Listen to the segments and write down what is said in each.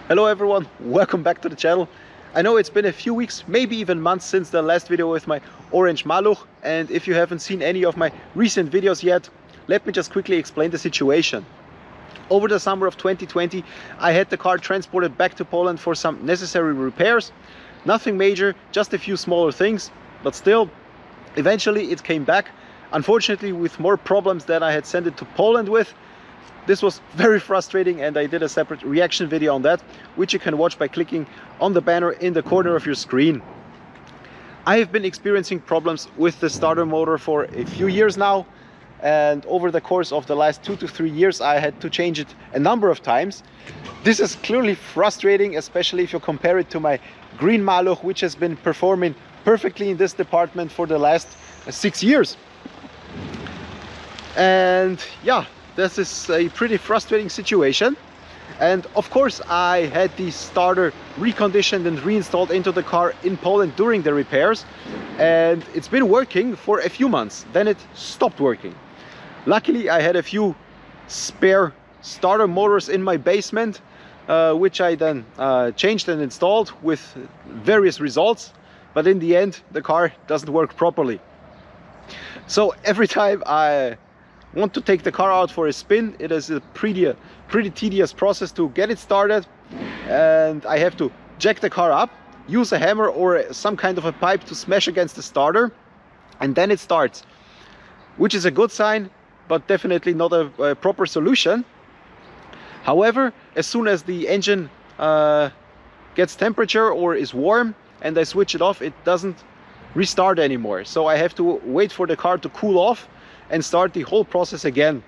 Hello everyone, welcome back to the channel. I know it's been a few weeks, maybe even months since the last video with my orange Maluch, and if you haven't seen any of my recent videos yet, let me just quickly explain the situation. Over the summer of 2020, I had the car transported back to Poland for some necessary repairs. Nothing major, just a few smaller things, but still, eventually it came back, unfortunately with more problems than I had sent it to Poland with. This was very frustrating, and I did a separate reaction video on that, which you can watch by clicking on the banner in the corner of your screen. I have been experiencing problems with the starter motor for a few years now, and over the course of the last 2 to 3 years I had to change it a number of times. This is clearly frustrating, especially if you compare it to my green Maluch, which has been performing perfectly in this department for the last 6 years. And yeah, this is a pretty frustrating situation. And of course I had the starter reconditioned and reinstalled into the car in Poland during the repairs, and it's been working for a few months. Then it stopped working. Luckily I had a few spare starter motors in my basement, which I then changed and installed with various results, but in the end the car doesn't work properly. So every time I want to take the car out for a spin, it is a pretty tedious process to get it started, and I have to jack the car up, use a hammer or some kind of a pipe to smash against the starter, and then it starts, which is a good sign, but definitely not a proper solution. However, as soon as the engine gets temperature or is warm and I switch it off, it doesn't restart anymore. So I have to wait for the car to cool off and start the whole process again.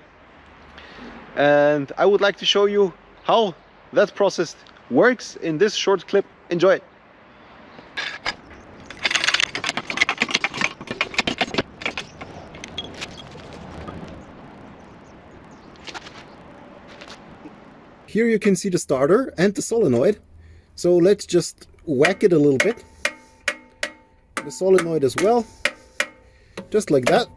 And I would like to show you how that process works in this short clip. Enjoy. Here you can see the starter and the solenoid. So let's just whack it a little bit. The solenoid as well, just like that.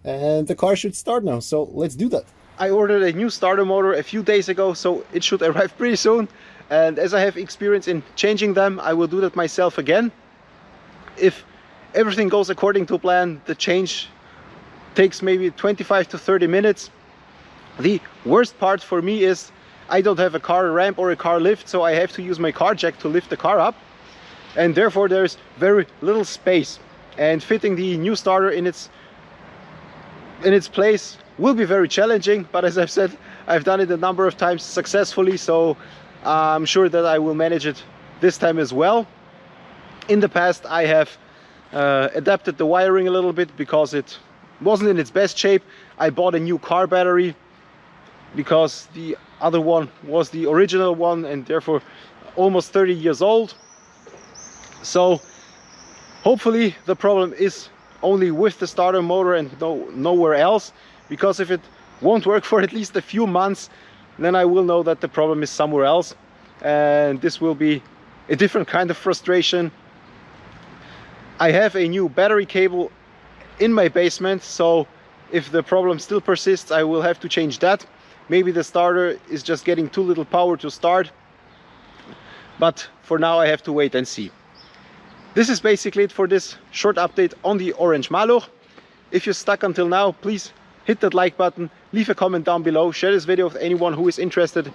And the car should start now, so let's do that. I ordered a new starter motor a few days ago, so it should arrive pretty soon. And as I have experience in changing them, I will do that myself again. If everything goes according to plan, the change takes maybe 25 to 30 minutes. The worst part for me is I don't have a car ramp or a car lift, so I have to use my car jack to lift the car up. And therefore there's very little space. And fitting the new starter in its place will be very challenging, but as I've said, I've done it a number of times successfully, so I'm sure that I will manage it this time as well. In the past I have adapted the wiring a little bit because it wasn't in its best shape. I bought a new car battery because the other one was the original one and therefore almost 30 years old. So hopefully the problem is only with the starter motor and nowhere else, because if it won't work for at least a few months, then I will know that the problem is somewhere else, and this will be a different kind of frustration. I have a new battery cable in my basement, so if the problem still persists I will have to change that. Maybe the starter is just getting too little power to start, but for now I have to wait and see. This is basically it for this short update on the orange Maluch. If you're stuck until now, please hit that like button, leave a comment down below, share this video with anyone who is interested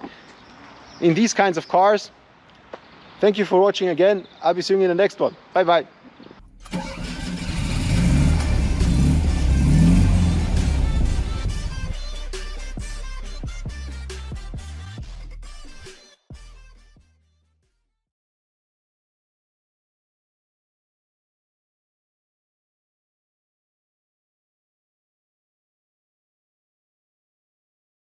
in these kinds of cars. Thank you for watching again. I'll be seeing you in the next one. Bye bye.